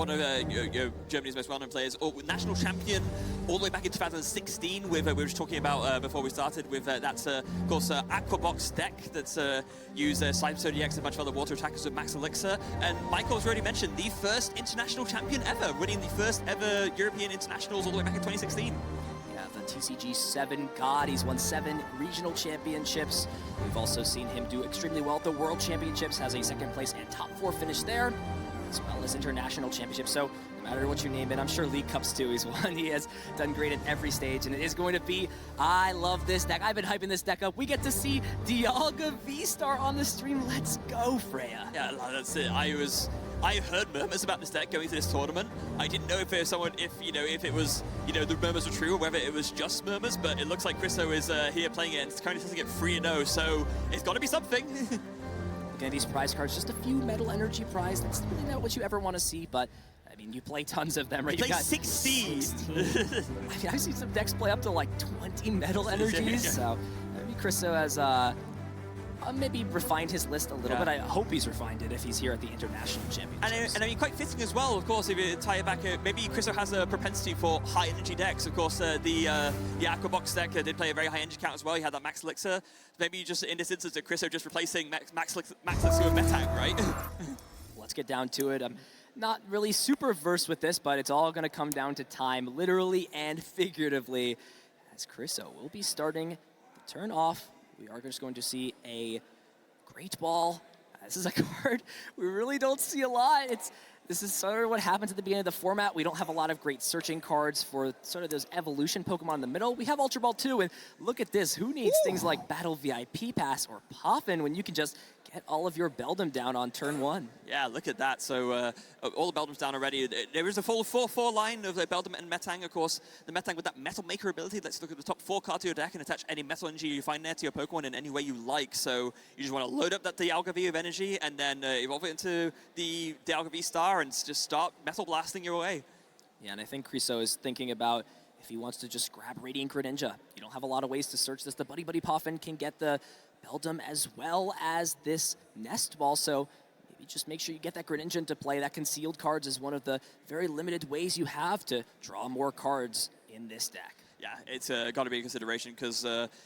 one of Germany's most well-known players, national champion all the way back in 2016 with, we were just talking about before we started, with that's, of course, Aquabox deck that's used Cyber EX and a bunch of other water attackers with Max Elixir. And Michael's already mentioned the first international champion ever, winning the first ever European internationals all the way back in 2016. The TCG 7 God. He's won 7 regional championships. We've also seen him do extremely well at the World Championships, has a second place and top 4 finish there, as well as international championships. So no matter what you name it, I'm sure League Cups too he's won. He has done great at every stage, and it is going to be, I love this deck. I've been hyping this deck up. We get to see Dialga V-Star on the stream. Let's go, Freya. Yeah, that's it. I heard murmurs about this deck going to this tournament. I didn't know if there's someone, if it was, the murmurs were true or whether it was just murmurs, but it looks like Chriso is here playing it and it's currently testing it 3-0, so it's got to be something. Looking at these prize cards, just a few metal energy prize. That's really not what you ever want to see, but I mean, you play tons of them, right? You play 16. 16. I mean, I've seen some decks play up to like 20 metal energies, so maybe Chriso has maybe refined his list a little bit. I hope he's refined it if he's here at the International Championships. And I mean, quite fitting as well, of course, if you tie it back, maybe Chriso has a propensity for high energy decks. Of course, the Aquabox deck did play a very high energy count as well. He had that Max Elixir. Maybe just in this instance, Chriso just replacing Max Elixir with Metang, right? Let's get down to it. I'm not really super versed with this, but it's all going to come down to time, literally and figuratively, as Chriso will be starting the turn off. We are just going to see a Great Ball. This is a card we really don't see a lot. This is sort of what happens at the beginning of the format. We don't have a lot of great searching cards for sort of those evolution Pokemon in the middle. We have Ultra Ball too, and look at this. Who needs things like Battle VIP Pass or Poffin when you can just get all of your Beldum down on turn 1? Yeah, look at that. So all the Beldums down already. There is a full 4-4 line of Beldum and Metang, of course. The Metang with that Metal Maker ability lets you look at the top 4 cards of your deck and attach any metal energy you find there to your Pokemon in any way you like. So you just want to load up that Dialga V of energy and then evolve it into the Dialga V Star and just start Metal Blasting your way. Yeah, and I think Chriso is thinking about if he wants to just grab Radiant Greninja. You don't have a lot of ways to search this. The Buddy Buddy Poffin can get the Beldum as well as this Nest Ball, so maybe just make sure you get that Greninja into play. That concealed cards is one of the very limited ways you have to draw more cards in this deck. Yeah, it's got to be a consideration because,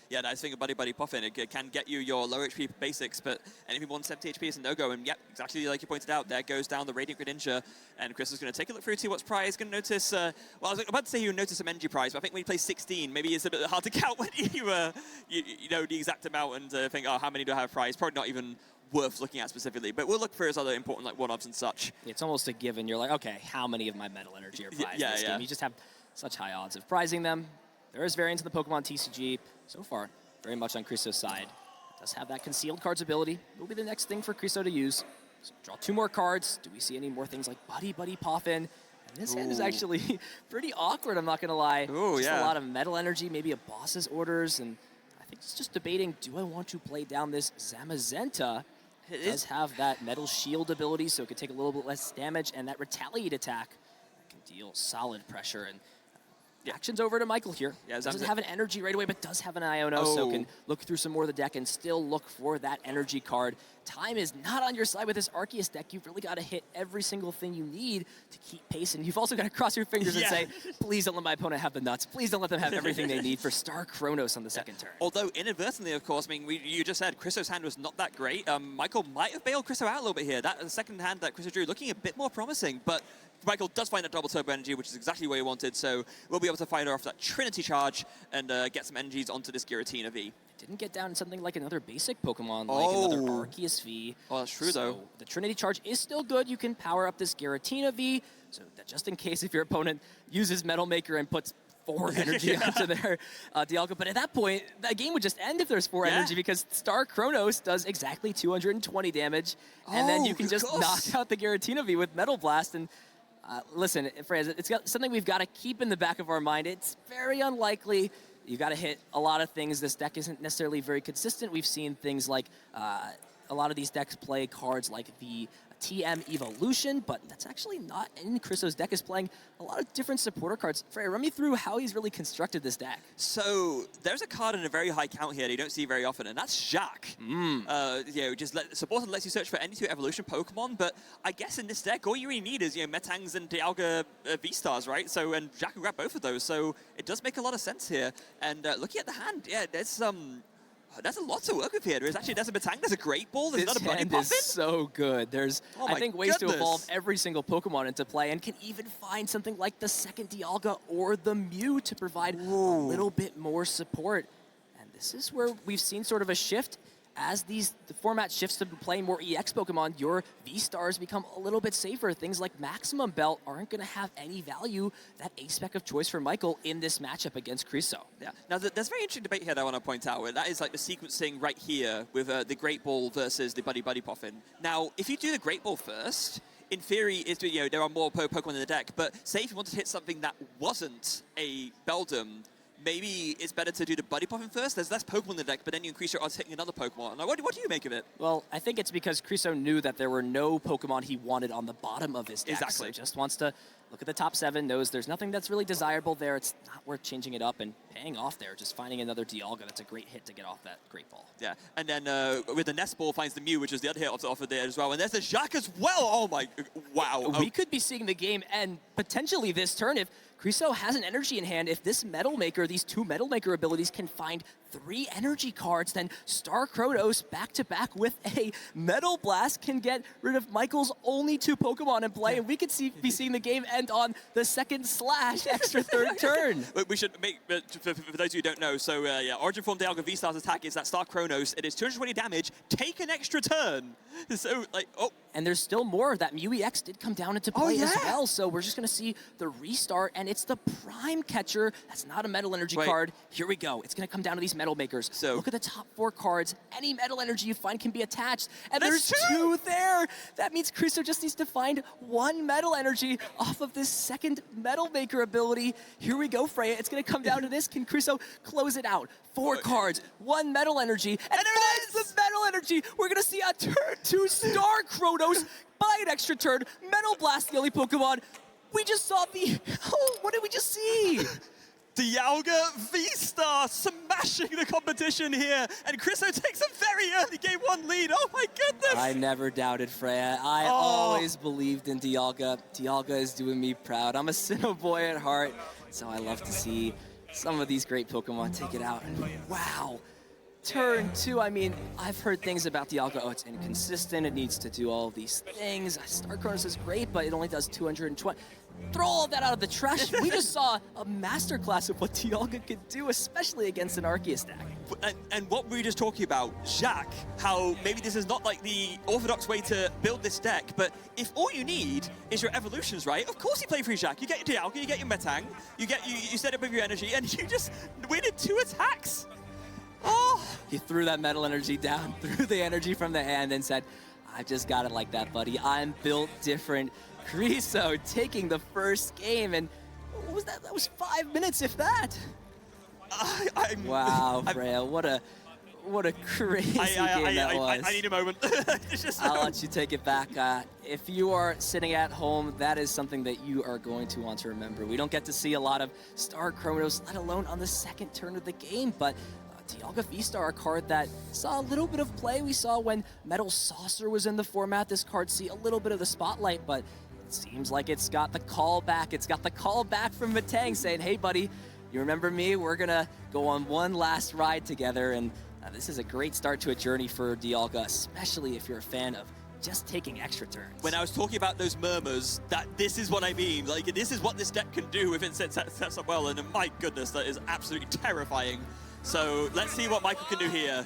yeah, I think a Buddy Buddy Poffin, it can get you your low HP basics, but anything more than 70 HP is a no-go. And yep, exactly like you pointed out, there goes down the Radiant Greninja, and Chris is going to take a look through to what's prize. Going to notice, well, I was about to say you notice some energy prize, but I think when you play 16, maybe it's a bit hard to count when you know the exact amount and think, oh, how many do I have prize? Probably not even worth looking at specifically, but we'll look for his other important like one-ups and such. It's almost a given. You're like, okay, how many of my metal energy are prized in this game? You just have such high odds of prizing them. There is variance in the Pokemon TCG. So far, very much on Chriso's side. It does have that concealed cards ability. It will be the next thing for Chriso to use. So draw 2 more cards. Do we see any more things like Buddy Buddy Poffin? And this hand is actually pretty awkward, I'm not going to lie. Just a lot of metal energy, maybe a boss's orders, and I think it's just debating, do I want to play down this Zamazenta? It does have that metal shield ability, so it could take a little bit less damage, and that retaliate attack can deal solid pressure. And action's over to Michael here. Yeah, doesn't have an energy right away, but does have an Iono, so can look through some more of the deck and still look for that energy card. Time is not on your side with this Arceus deck. You've really got to hit every single thing you need to keep pace, and you've also got to cross your fingers and say, please don't let my opponent have the nuts. Please don't let them have everything they need for Star Chronos on the second turn. Although inadvertently, of course, I mean, you just said Chriso's hand was not that great. Michael might have bailed Chriso out a little bit here. That second hand that Chriso drew looking a bit more promising, but Michael does find that double turbo energy, which is exactly what he wanted, so we'll be able to fire off that Trinity Charge and get some energies onto this Giratina V. Didn't get down something like another basic Pokemon, like another Arceus V. Oh, that's true, though. The Trinity Charge is still good. You can power up this Giratina V, so that just in case if your opponent uses Metal Maker and puts 4 energy onto their Dialga. But at that point, that game would just end if there's 4 energy, because Star Chronos does exactly 220 damage, and then you can just knock out the Giratina V with Metal Blast. And listen, Freya, it's got something we've got to keep in the back of our mind. It's very unlikely. You've got to hit a lot of things. This deck isn't necessarily very consistent. We've seen things like a lot of these decks play cards like the TM Evolution, but that's actually not in Chriso's deck. Is playing a lot of different supporter cards. Freya, run me through how he's really constructed this deck. So there's a card in a very high count here that you don't see very often, and that's Jacques. Supporter lets you search for any 2 evolution Pokemon, but I guess in this deck, all you really need is Metangs and Dialga V-Stars, right? So, and Jacques can grab both of those, so it does make a lot of sense here. And looking at the hand, yeah, there's a lot to work with here. There's a Metang, there's a Great Ball, there's another Buddy Puffin. This hand is so good. There's, I think, ways to evolve every single Pokemon into play, and can even find something like the second Dialga or the Mew to provide a little bit more support. And this is where we've seen sort of a shift. As the format shifts to playing more EX Pokemon, your V-Stars become a little bit safer. Things like Maximum Belt aren't going to have any value. That A-Spec of choice for Michael in this matchup against Chriso. Yeah. Now, there's a very interesting debate here that I want to point out. Where that is like the sequencing right here with the Great Ball versus the Buddy Puffin. Now, if you do the Great Ball first, in theory, there are more Pokemon in the deck. But say if you wanted to hit something that wasn't a Beldum, maybe it's better to do the Buddy Puffin first. There's less Pokemon in the deck, but then you increase your odds hitting another Pokemon. Now, what do you make of it? Well, I think it's because Chriso knew that there were no Pokemon he wanted on the bottom of his deck. Exactly. So just wants to look at the top 7, knows there's nothing that's really desirable there. It's not worth changing it up and paying off there. Just finding another Dialga, that's a great hit to get off that Great Ball. Yeah, and then with the Nest Ball finds the Mew, which is the other hit off of there as well. And there's the Jacques as well. Oh my, wow. We could be seeing the game end potentially this turn if Chriso has an energy in hand. If this Metal Maker, these 2 Metal Maker abilities can find 3 energy cards, then Star Kronos back-to-back with a Metal Blast can get rid of Michael's only 2 Pokemon in play, and we could be seeing the game end on the 2nd/ extra 3rd turn. We should make, for those who don't know, so yeah, Origin Form Dialga V-Star's attack is that Star Kronos. It is 220 damage, take an extra turn. So, like, And there's still more. That Mew EX did come down into play as well, so we're just going to see the restart, and it's the Prime Catcher. That's not a Metal Energy card. Here we go. It's going to come down to these Metal Makers. So look at the top 4 cards. Any Metal Energy you find can be attached, and there's 2 there. That means Chriso just needs to find 1 Metal Energy off of this 2nd Metal Maker ability. Here we go, Freya. It's going to come down to this. Can Chriso close it out? 4 cards, 1 Metal Energy, and finds the Metal Energy. We're going to see a turn 2 Star Kronos buy an extra turn. Metal Blast, the only Pokemon. We just saw the... Oh, what did we just see? Dialga V-Star smashing the competition here, and Chriso takes a very early game 1 lead. Oh my goodness! I never doubted Freya. I always believed in Dialga. Dialga is doing me proud. I'm a Sinnoh boy at heart, so I love to see some of these great Pokemon take it out. Wow. Turn 2, I mean, I've heard things about Dialga. Oh, it's inconsistent. It needs to do all of these things. Star Kronos is great, but it only does 220. Throw all of that out of the trash. We just saw a masterclass of what Dialga could do, especially against an Arceus deck. And what we were just talking about, Jacques, how maybe this is not like the orthodox way to build this deck, but if all you need is your evolutions, right? Of course you play free Jacques. You get your Dialga, you get your Metang, you set up with your energy, and you just win in 2 attacks. Oh! He threw that Metal Energy down, threw the energy from the hand, and said, I just got it like that, buddy. I'm built different. Chriso taking the first game, and what was that? That was 5 minutes, if that. Wow, Freya, what a crazy game that was. I need a moment. I'll let you take it back. If you are sitting at home, that is something that you are going to want to remember. We don't get to see a lot of Star Kronos, let alone on the 2nd turn of the game, but Dialga V-Star, a card that saw a little bit of play. We saw when Metal Saucer was in the format, this card see a little bit of the spotlight, but it seems like it's got the call back. It's got the call back from Metang saying, hey, buddy, you remember me? We're going to go on one last ride together, and this is a great start to a journey for Dialga, especially if you're a fan of just taking extra turns. When I was talking about those murmurs, this is what I mean. Like, this is what this deck can do if it sets up well, and my goodness, that is absolutely terrifying. So let's see what Michael can do here.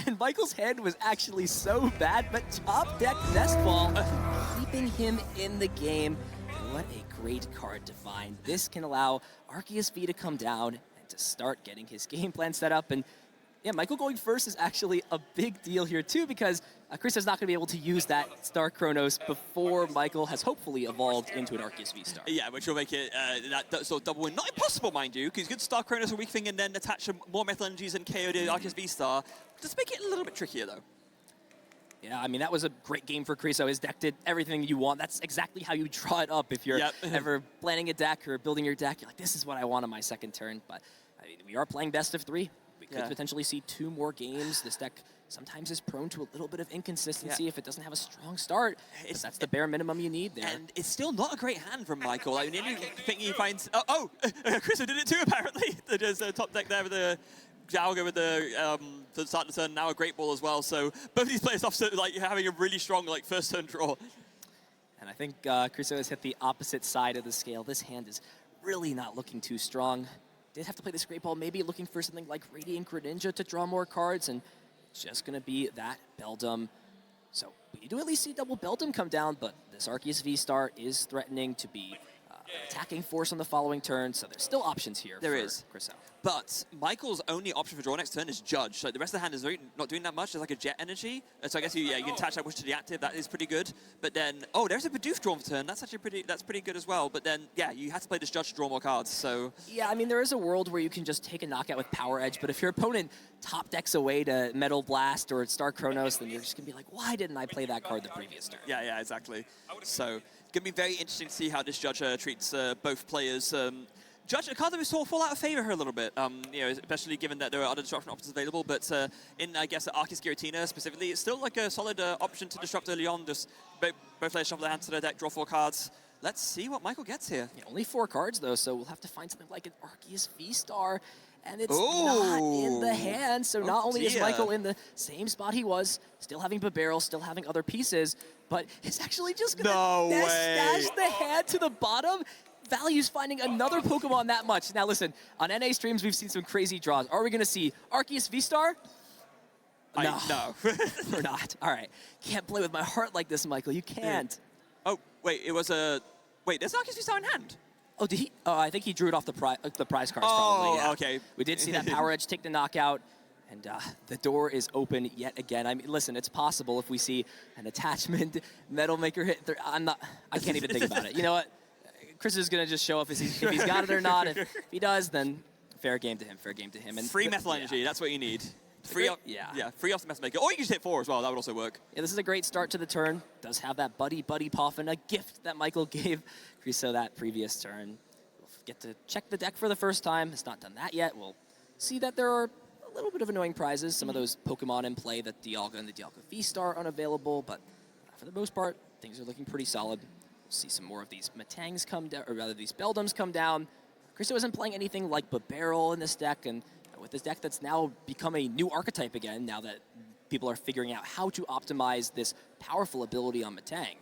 And Michael's hand was actually so bad, but top deck Nest Ball keeping him in the game. And what a great card to find. This can allow Arceus V to come down and to start getting his game plan set up. And yeah, Michael going first is actually a big deal here too, because Chriso's not going to be able to use that Star Kronos before Michael has hopefully evolved into an Arceus V-Star. Yeah, which will make it that sort of double win. Not impossible, mind you, because you could Star Kronos a weak thing and then attach more Metal Energies and KO the Arceus V-Star. Just make it a little bit trickier, though. Yeah, I mean, that was a great game for Chriso. His deck did everything you want. That's exactly how you draw it up. If you're ever planning a deck or building your deck, you're like, this is what I want on my second turn. But I mean, we are playing best of 3. We could potentially see 2 more games. This deck sometimes is prone to a little bit of inconsistency if it doesn't have a strong start. That's the bare minimum you need there. And it's still not a great hand from Michael. I mean, anything he finds... Chriso did it too, apparently. There's a top deck there with the... Jalga with the start of the turn, now a great ball as well. So both these players off like having a really strong first turn draw. And I think Chriso has hit the opposite side of the scale. This hand is really not looking too strong. Did have to play this great ball, maybe looking for something like Radiant Greninja to draw more cards, and just gonna be that Beldum. So we do at least see double Beldum come down, but this Arceus V-Star is threatening to be attacking force on the following turn, so there's still options here for Chriso. But Michael's only option for draw next turn is Judge. So the rest of the hand is really not doing that much. There's like a Jet Energy. So I guess you can attach that wish to the active. That is pretty good. But then, there's a Bidoof drawn for turn. That's actually pretty good as well. But then, you have to play this Judge to draw more cards. So yeah, I mean, there is a world where you can just take a knockout with Power Edge. But if your opponent top decks away to Metal Blast or Star Chronos, then you're just going to be like, why didn't I play that card the previous turn? Yeah, exactly. So going to be very interesting to see how this Judge treats both players. Judge, a card that we saw fall out of favor here a little bit, especially given that there are other disruption options available. But in, I guess, Arceus Giratina specifically, it's still like a solid option to disrupt early on. Just both players shuffle their hands to their deck, draw 4 cards. Let's see what Michael gets here. Yeah, only 4 cards, though, so we'll have to find something like an Arceus V-Star. And it's not in the hand, so not only is Michael in the same spot he was, still having Babarrel, still having other pieces, but it's actually just going to stash the hand to the bottom. Value's finding another Pokemon that much. Now listen, on NA streams, we've seen some crazy draws. Are we going to see Arceus V-Star? No. We're not. All right. Can't play with my heart like this, Michael. You can't. Oh, wait, it was a... Wait, there's Arceus V-Star in hand? Oh, did he? Oh, I think he drew it off the prize cards, probably. Yeah. Okay. We did see that Power Edge take the knockout, and the door is open yet again. I mean, listen, it's possible if we see an attachment, Metal Maker hit. I can't even think about it. You know what? Chris is going to just show up if he's got it or not. If he does, then fair game to him, And free Metal Energy, that's what you need. Free off the Metal Maker. Or you can just hit 4 as well, that would also work. Yeah, this is a great start to the turn. Does have that Buddy Poffin, a gift that Michael gave Chriso that previous turn. We'll get to check the deck for the first time. It's not done that yet. We'll see that there are a little bit of annoying prizes. Some of those Pokemon in play, the Dialga and the Dialga V-Star unavailable, but for the most part, things are looking pretty solid. We'll see some more of these Matangs come down, or rather these Beldums come down. Chriso isn't playing anything like Babarrel in this deck, and with this deck that's now become a new archetype again, now that people are figuring out how to optimize this powerful ability on Matang.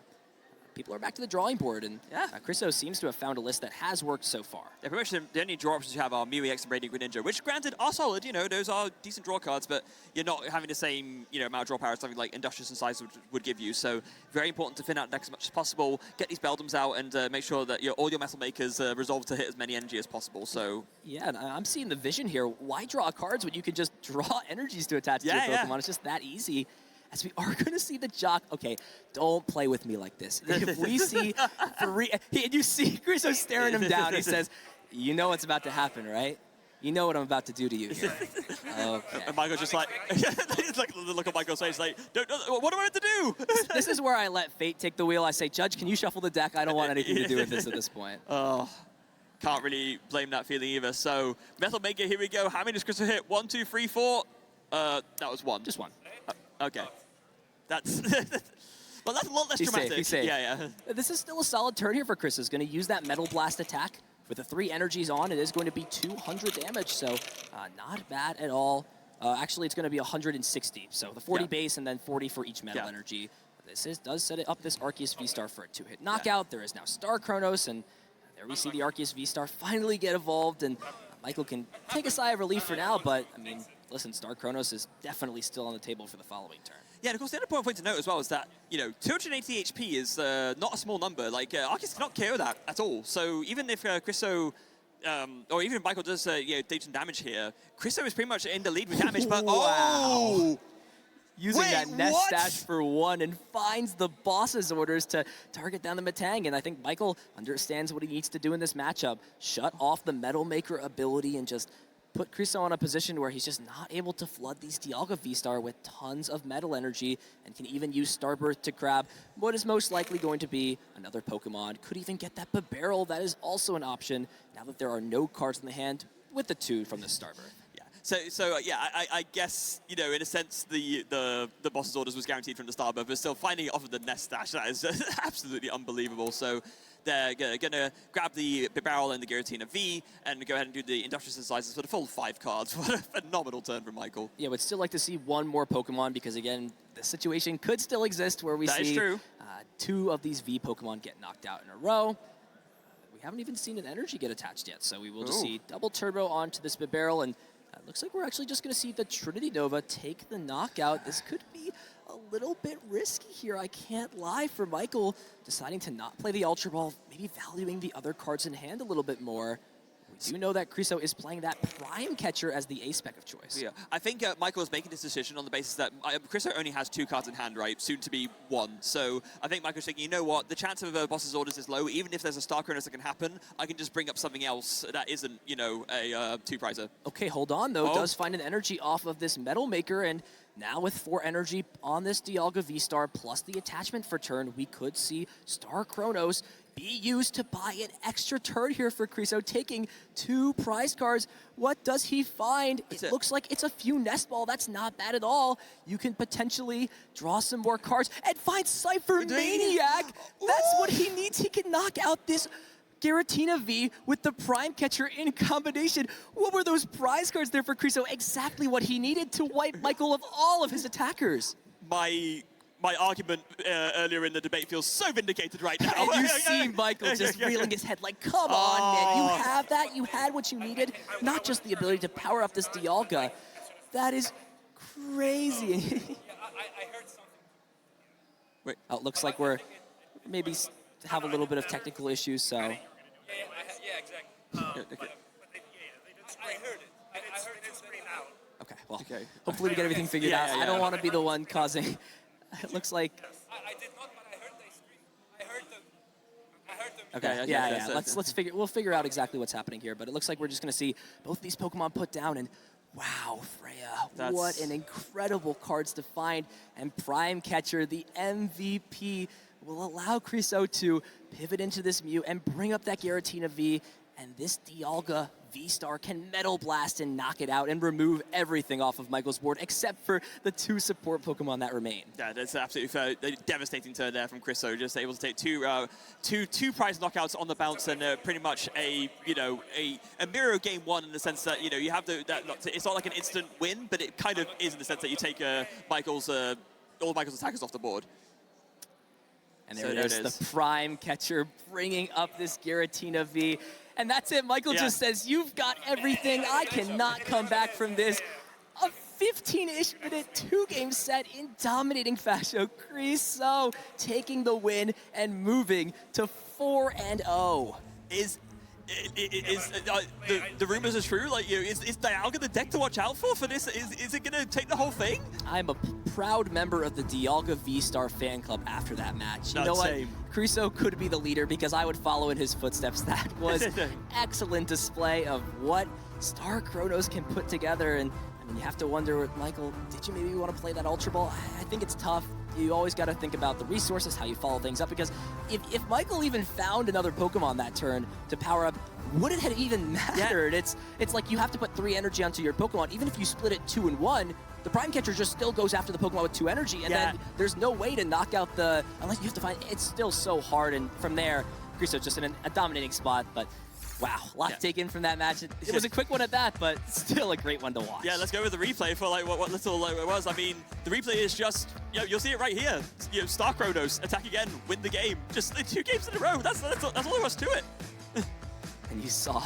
People are back to the drawing board, and Chriso seems to have found a list that has worked so far. Yeah, pretty much the only draw options you have are Mew EX and Radiant Greninja, which granted are solid, those are decent draw cards, but you're not having the same, amount of draw power as something like Industrious and Size would give you. So very important to thin out the deck as much as possible, get these Beldums out, and make sure that all your Metal Makers resolve to hit as many energy as possible. So yeah, and I'm seeing the vision here. Why draw cards when you can just draw energies to attach to your Pokemon? It's just that easy. As we are going to see the Jock. Okay, don't play with me like this. If we see 3, and you see Chriso staring him down, he says, you know what's about to happen, right? You know what I'm about to do to you here. Okay. And Michael's just like, it's like the look on Michael's face, like, what am I meant to do? This is where I let fate take the wheel. I say, Judge, can you shuffle the deck? I don't want anything to do with this at this point. Oh, can't really blame that feeling either. So, Metal Maker, here we go. How many does Chriso hit? 1, 2, 3, 4? That was 1. Just 1. Okay. That's well, that's a lot less dramatic. He's safe. Yeah. This is still a solid turn here for Chris. He's going to use that Metal Blast attack with the 3 energies on. It is going to be 200 damage, so not bad at all. Actually, it's going to be 160. So the 40 base and then 40 for each Metal Energy. This does set it up this Arceus V-Star for a 2-hit knockout. There is now Star Chronos, and there we see the Arceus V-Star finally get evolved, and Michael can take a sigh of relief for now, but I mean, listen, Star Chronos is definitely still on the table for the following turn. Yeah, and of course, the other point to note as well is that, 280 HP is not a small number. Like, Arceus cannot KO that at all. So even if Chriso, or even if Michael does, do some damage here, Chriso is pretty much in the lead with damage, but Using that Nest Stash for 1 and finds the boss's orders to target down the Matang. And I think Michael understands what he needs to do in this matchup. Shut off the Metal Maker ability and just put Chriso in a position where he's just not able to flood these Dialga V-Star with tons of metal energy and can even use Starbirth to grab what is most likely going to be another Pokemon. Could even get that Barrel. That is also an option now that there are no cards in the hand with the 2 from the Starbirth. So yeah, I guess, you know, in a sense, the boss's orders was guaranteed from the start, but still finding it off of the nest stash, that is absolutely unbelievable. So they're going to grab the Barrel and the Giratina V and go ahead and do the Industrial Synthesizers for the full 5 cards. What a phenomenal turn from Michael. Yeah, would still like to see one more Pokemon because, again, the situation could still exist where we see 2 of these V Pokemon get knocked out in a row. We haven't even seen an energy get attached yet, so we will just see double turbo onto this Barrel, and looks like we're actually just going to see the Trinity Nova take the knockout. This could be a little bit risky here, I can't lie, for Michael deciding to not play the Ultra Ball, maybe valuing the other cards in hand a little bit more. We do know that Chriso is playing that Prime Catcher as the A-spec of choice. Yeah, I think Michael is making this decision on the basis that Chriso only has 2 cards in hand, right? Soon to be 1. So I think Michael's thinking, you know what, the chance of a boss's orders is low. Even if there's a Star Chronos that can happen, I can just bring up something else that isn't, you know, a 2-prizer. Okay, hold on, though. Does find an energy off of this Metal Maker, and now with 4 energy on this Dialga V-Star plus the attachment for turn, we could see Star Chronos be used to buy an extra turn here for Chriso, taking 2 prize cards. What does he find? It looks like it's a few Nest Ball. That's not bad at all. You can potentially draw some more cards and find Cypher Maniac. That's what he needs. He can knock out this Giratina V with the Prime Catcher in combination. What were those prize cards there for Chriso? Exactly what he needed to wipe Michael of all of his attackers. My argument earlier in the debate feels so vindicated right now. And you see Michael just reeling his head like, come on, man, you have that? You had what you needed? Not just the ability to power up this Dialga. That is crazy. I heard something. Wait. Oh, it looks like we're maybe have a little bit of technical issues, so. Yeah, exactly. I heard it. I heard it scream out. Okay, well, hopefully we get everything figured out. I don't want to be the one causing. It looks like. I did not, but I heard they scream. I heard them. Okay, yeah. We'll figure out exactly what's happening here, but it looks like we're just going to see both these Pokemon put down, and wow, Freya, what an incredible cards to find. And Prime Catcher, the MVP, will allow Chriso to pivot into this Mew and bring up that Giratina V, and this Dialga V-Star can Metal Blast and knock it out and remove everything off of Michael's board except for the 2 support Pokemon that remain. Yeah, that's absolutely fair. A devastating turn there from Chriso, just able to take two prize knockouts on the bounce, and pretty much a mirror game 1 in the sense that, you know, you have it's not like an instant win, but it kind of is in the sense that you take all Michael's attackers off the board. And there it is, the Prime Catcher bringing up this Giratina V. And that's it. Michael just says, you've got everything. I cannot come back from this. A 15-ish minute 2-game set in dominating fashion. Chriso taking the win and moving to 4-0. The rumors are true? Like, is Dialga the deck to watch out for this? Is it going to take the whole thing? I'm a proud member of the Dialga V-Star fan club after that match. You know what? Chriso could be the leader because I would follow in his footsteps. That was excellent display of what Star Chronos can put together. And I mean, you have to wonder, Michael, did you maybe want to play that Ultra Ball? I think it's tough. You always got to think about the resources, how you follow things up, because if Michael even found another Pokemon that turn to power up, would it have even mattered? Yeah. It's like you have to put 3 energy onto your Pokemon. Even if you split it 2 and 1, the Prime Catcher just still goes after the Pokemon with 2 energy, and then there's no way to knock out unless you have to find, it's still so hard, and from there, Chriso's just in a dominating spot, but wow, a lot to take in from that match. It was a quick one at that, but still a great one to watch. Yeah, let's go with the replay for like what little it was. I mean, the replay is just, you'll see it right here. Star Chronos attack again, win the game. Just 2 games in a row. That's all there was to it. And you saw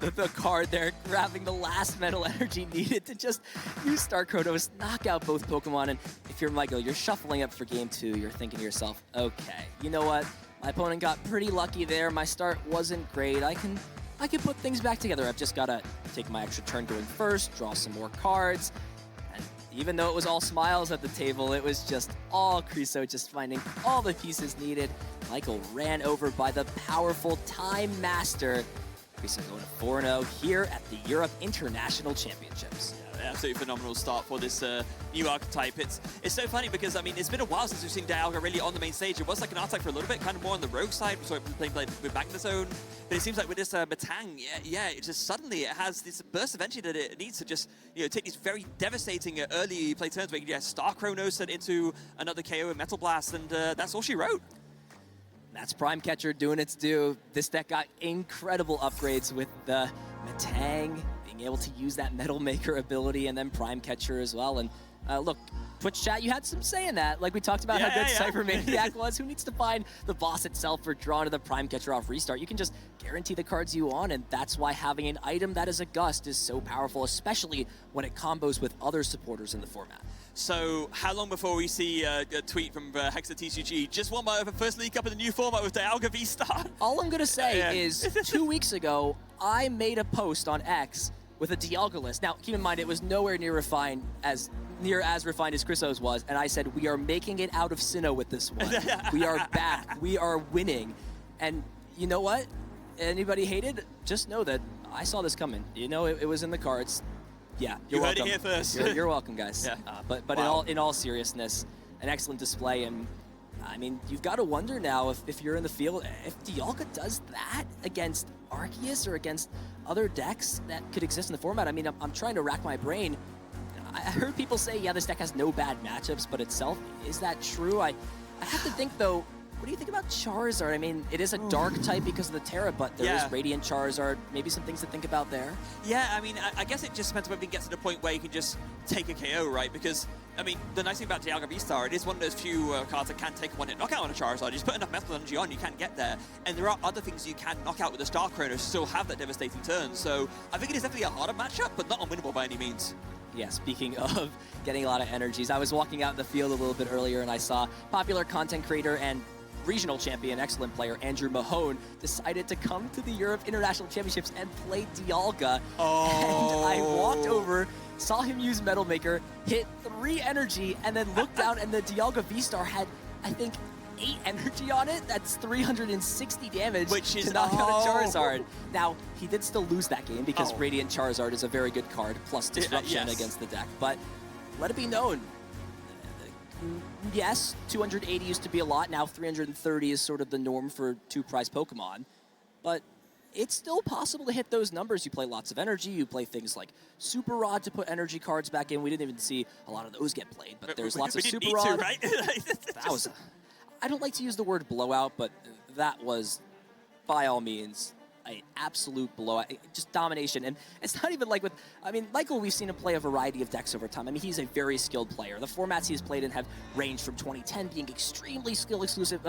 the card there grabbing the last Metal Energy needed to just use Star Chronos, knock out both Pokemon. And if you're Michael, you're shuffling up for game 2. You're thinking to yourself, okay, you know what? My opponent got pretty lucky there. My start wasn't great. I can put things back together. I've just got to take my extra turn going first, draw some more cards. And even though it was all smiles at the table, it was just all Chriso just finding all the pieces needed. Michael ran over by the powerful Time Master. Chriso going 4-0 here at the Europe International Championships. Absolutely phenomenal start for this new archetype. It's so funny because, I mean, it's been a while since we've seen Dialga really on the main stage. It was like an archetype for a little bit, kind of more on the rogue side, so playing with Magnezone. But it seems like with this Batang, it just suddenly it has this burst of energy that it needs to just, take these very devastating early play turns where you can just Star Chronos it into another KO and Metal Blast, and that's all she wrote. That's Prime Catcher doing its due. This deck got incredible upgrades with the Matang, being able to use that Metal Maker ability, and then Prime Catcher as well. And look, Twitch chat, you had some say in that. Like we talked about how good Cypher Maniac was. Who needs to find the boss itself for drawing to the Prime Catcher off restart? You can just guarantee the cards you want, and that's why having an item that is a Gust is so powerful, especially when it combos with other supporters in the format. So how long before we see a tweet from Hexa TCG? Just want my first leak up in the new format with Dialga V-Star. All I'm going to say is 2 weeks ago, I made a post on X with a Dialga list. Now, keep in mind, it was nowhere near as refined as Chriso's was, and I said, we are making it out of Sinnoh with this one. We are back. We are winning. And you know what? Anybody hated? Just know that I saw this coming. It was in the cards. Yeah, you're welcome. You heard it here first. You're welcome, guys. Yeah. But Wow. in all seriousness, an excellent display, and I mean, you've got to wonder now if you're in the field, if Dialga does that against Arceus or against other decks that could exist in the format. I mean, I'm trying to rack my brain. I heard people say, yeah, this deck has no bad matchups, but itself, is that true? I have to think, though, what do you think about Charizard? I mean, it is a dark type because of the Terra, but there is Radiant Charizard. Maybe some things to think about there. Yeah, I mean, I guess it just depends when we get to the point where you can just take a KO, right? Because, I mean, the nice thing about Dialga V-Star, it is one of those few cards that can take a one-hit knockout on a Charizard. You just put enough Metal Energy on, you can get there. And there are other things you can knock out with the Star Chronos to still have that devastating turn. So I think it is definitely a harder matchup, but not unwinnable by any means. Yeah, speaking of getting a lot of energies, I was walking out in the field a little bit earlier and I saw popular content creator and regional champion, excellent player, Andrew Mahone, decided to come to the Europe International Championships and play Dialga. Oh. And I walked over, saw him use Metal Maker, hit 3 energy, and then looked down and the Dialga V-Star had, I think, 8 energy on it. That's 360 damage to knock out a Charizard. Now, he did still lose that game because Radiant Charizard is a very good card, plus Disruption against the deck. But let it be known, yes, 280 used to be a lot. Now 330 is sort of the norm for 2 prize Pokemon. But it's still possible to hit those numbers. You play lots of energy. You play things like Super Rod to put energy cards back in. We didn't even see a lot of those get played, but there's lots of Super Rod. Right? That was, I don't like to use the word blowout, but that was, by all means, an absolute blowout, just domination. And it's not even like with, I mean, Michael, we've seen him play a variety of decks over time. I mean, he's a very skilled player. The formats he's played in have ranged from 2010 being extremely skill exclusive.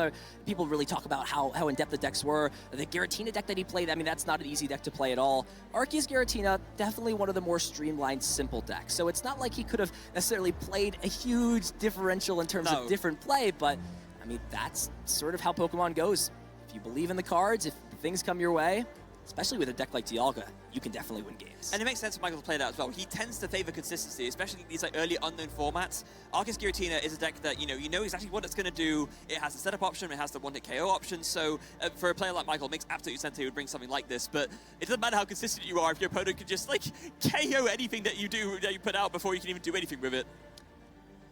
People really talk about how in-depth the decks were. The Giratina deck that he played, I mean, that's not an easy deck to play at all. Arceus Giratina, definitely one of the more streamlined, simple decks. So it's not like he could have necessarily played a huge differential in terms of different play, but I mean, that's sort of how Pokemon goes. If you believe in the cards, if things come your way, especially with a deck like Dialga, you can definitely win games. And it makes sense for Michael to play that as well. He tends to favor consistency, especially in these like early unknown formats. Arceus Giratina is a deck that you know exactly what it's going to do. It has the setup option, it has the one-hit KO option. So for a player like Michael, it makes absolute sense he would bring something like this. But it doesn't matter how consistent you are if your opponent can just like KO anything that you put out before you can even do anything with it.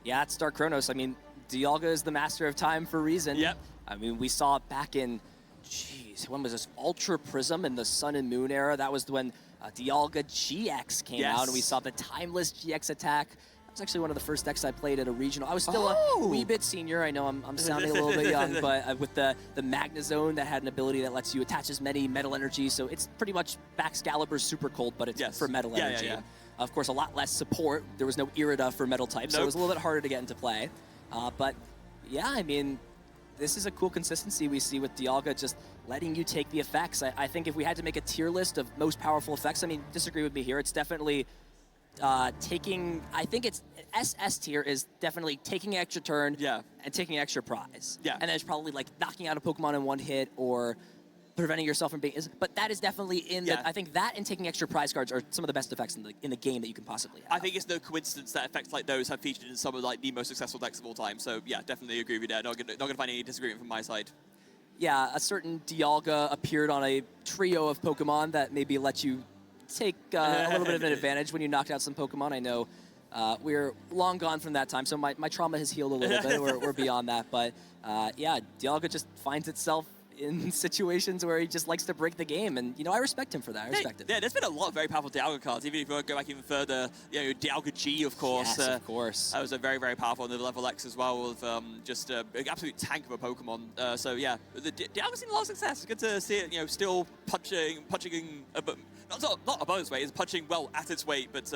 Yeah, it's Star Chronos. I mean, Dialga is the master of time for a reason. Yep. I mean, we saw it back in, when was this? Ultra Prism in the Sun and Moon era. That was when Dialga GX came out, and we saw the Timeless GX attack. That was actually one of the first decks I played at a regional. I was still a wee bit senior. I know I'm sounding a little bit young, but with the Magnezone that had an ability that lets you attach as many metal energy. So it's pretty much Baxcalibur's Super Cold, but it's for metal energy. Yeah. Of course, a lot less support. There was no Irida for metal types, so it was a little bit harder to get into play. But yeah, I mean, this is a cool consistency we see with Dialga, just letting you take the effects. I think if we had to make a tier list of most powerful effects, I mean, disagree with me here, it's definitely taking, I think it's SS tier is definitely taking an extra turn and taking an extra prize. Yeah. And then it's probably like knocking out a Pokemon in one hit or preventing yourself from being, but that is definitely in the, I think that and taking extra prize cards are some of the best effects in the game that you can possibly have. I think it's no coincidence that effects like those have featured in some of like the most successful decks of all time. So yeah, definitely agree with you there. Not gonna find any disagreement from my side. yeah, a certain Dialga appeared on a trio of Pokemon that maybe let you take a little bit of an advantage when you knocked out some Pokemon. I know we're long gone from that time, so my trauma has healed a little bit. We're beyond that. But yeah, Dialga just finds itself in situations where he just likes to break the game, and I respect him for that. I respect it. Yeah, there's been a lot of very powerful Dialga cards. Even if you go back even further, Dialga G, of course. Yes, of course. That was a very, very powerful, and the level X as well, with just an absolute tank of a Pokemon. So yeah, the Dialga's seen a lot of success. It's good to see it, still punching, not above its weight, it's punching well at its weight, but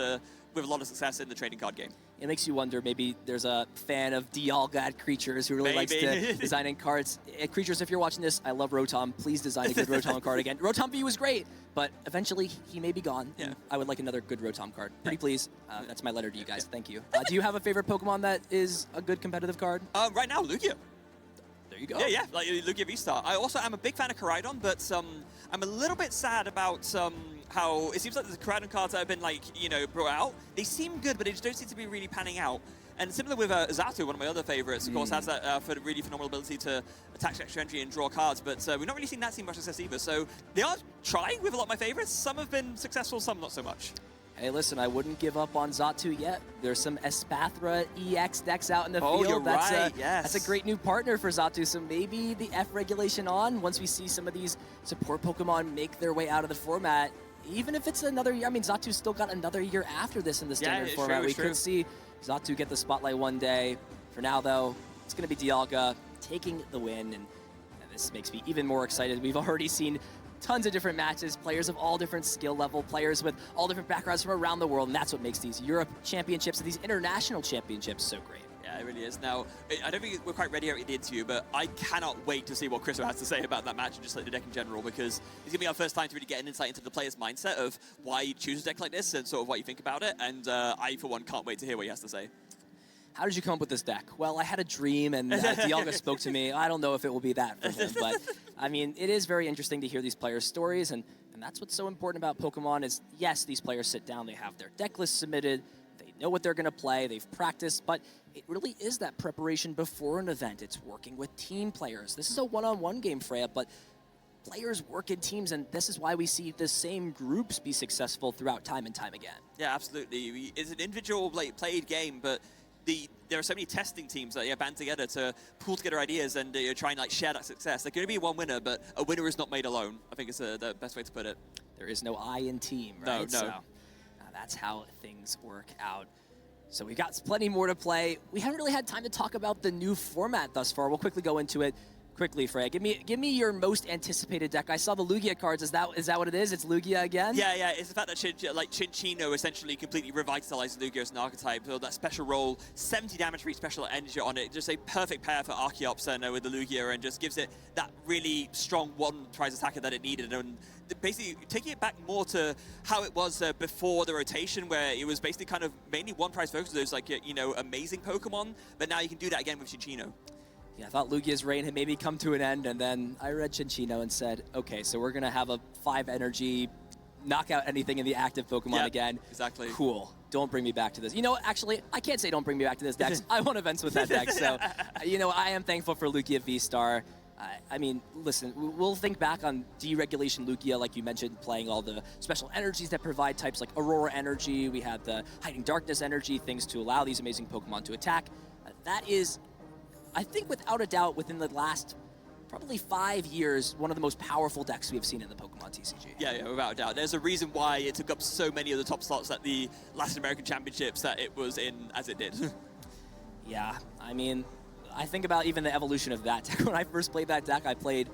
with a lot of success in the trading card game. It makes you wonder, maybe there's a fan of Dialga Creatures who really likes to design in cards. Creatures, if you're watching this, I love Rotom. Please design a good Rotom card again. Rotom V was great, but eventually he may be gone. Yeah. I would like another good Rotom card. Pretty please. That's my letter to you guys. Thank you. Do you have a favorite Pokemon that is a good competitive card? Right now, Lugia. There you go. Yeah, like Lugia V-Star. I also am a big fan of Koraidon, but I'm a little bit sad about how it seems like the Koraidon cards that have been brought out, they seem good, but they just don't seem to be really panning out. And similar with Zato, one of my other favorites, of course, has that really phenomenal ability to attack extra entry and draw cards, but we've not really seen that see much success either. So they are trying with a lot of my favorites. Some have been successful, some not so much. Hey, listen, I wouldn't give up on Xatu yet. There's some Espathra EX decks out in the field. You're right, yes. That's a great new partner for Xatu, so maybe the F regulation on, once we see some of these support Pokemon make their way out of the format, even if it's another year, I mean, Xatu's still got another year after this in the standard format. We could see Xatu get the spotlight one day. For now, though, it's going to be Dialga taking the win, and this makes me even more excited. We've already seen tons of different matches, players of all different skill level, players with all different backgrounds from around the world, and that's what makes these Europe championships and these international championships so great. Yeah, it really is. Now, I don't think we're quite ready at the interview, but I cannot wait to see what Chriso has to say about that match and just like the deck in general, because it's going to be our first time to really get an insight into the player's mindset of why you choose a deck like this and sort of what you think about it, and I, for one, can't wait to hear what he has to say. How did you come up with this deck? Well, I had a dream, and Dialga spoke to me. I don't know if it will be that for him, but I mean, it is very interesting to hear these players' stories, and that's what's so important about Pokemon is, yes, these players sit down, they have their deck list submitted, they know what they're going to play, they've practiced, but it really is that preparation before an event. It's working with team players. This is a one-on-one game, Freya, but players work in teams, and this is why we see the same groups be successful throughout time and time again. Yeah, absolutely. It's an individual played game, but there are so many testing teams that band together to pull together ideas and try and share that success. There can only be one winner, but a winner is not made alone. I think it's the best way to put it. There is no I in team, right? No. So, that's how things work out. So we've got plenty more to play. We haven't really had time to talk about the new format thus far. We'll quickly go into it. Quickly, Freya, give me your most anticipated deck. I saw the Lugia cards. Is that what it is? It's Lugia again? Yeah. It's the fact that Chinchino essentially completely revitalized Lugia as an archetype. So that special roll, 70 damage for each special energy on it. Just a perfect pair for Archeops with the Lugia, and just gives it that really strong one-prize attacker that it needed. And basically taking it back more to how it was before the rotation, where it was basically kind of mainly one-prize focus, those amazing Pokemon. But now you can do that again with Chinchino. Yeah, I thought Lugia's reign had maybe come to an end, and then I read Chinchino and said, okay, so we're going to have a 5 energy, knock out anything in the active Pokemon again. Exactly. Cool. Don't bring me back to this. Actually, I can't say don't bring me back to this deck. I won events with that deck, so, I am thankful for Lugia V-Star. I mean, listen, we'll think back on deregulation Lugia, like you mentioned, playing all the special energies that provide types like Aurora Energy. We had the Hiding Darkness Energy, things to allow these amazing Pokemon to attack. That is, I think without a doubt, within the last probably 5 years, one of the most powerful decks we've seen in the Pokemon TCG. Yeah, without a doubt. There's a reason why it took up so many of the top slots at the Latin American Championships that it was in as it did. Yeah, I mean, I think about even the evolution of that deck. When I first played that deck, I played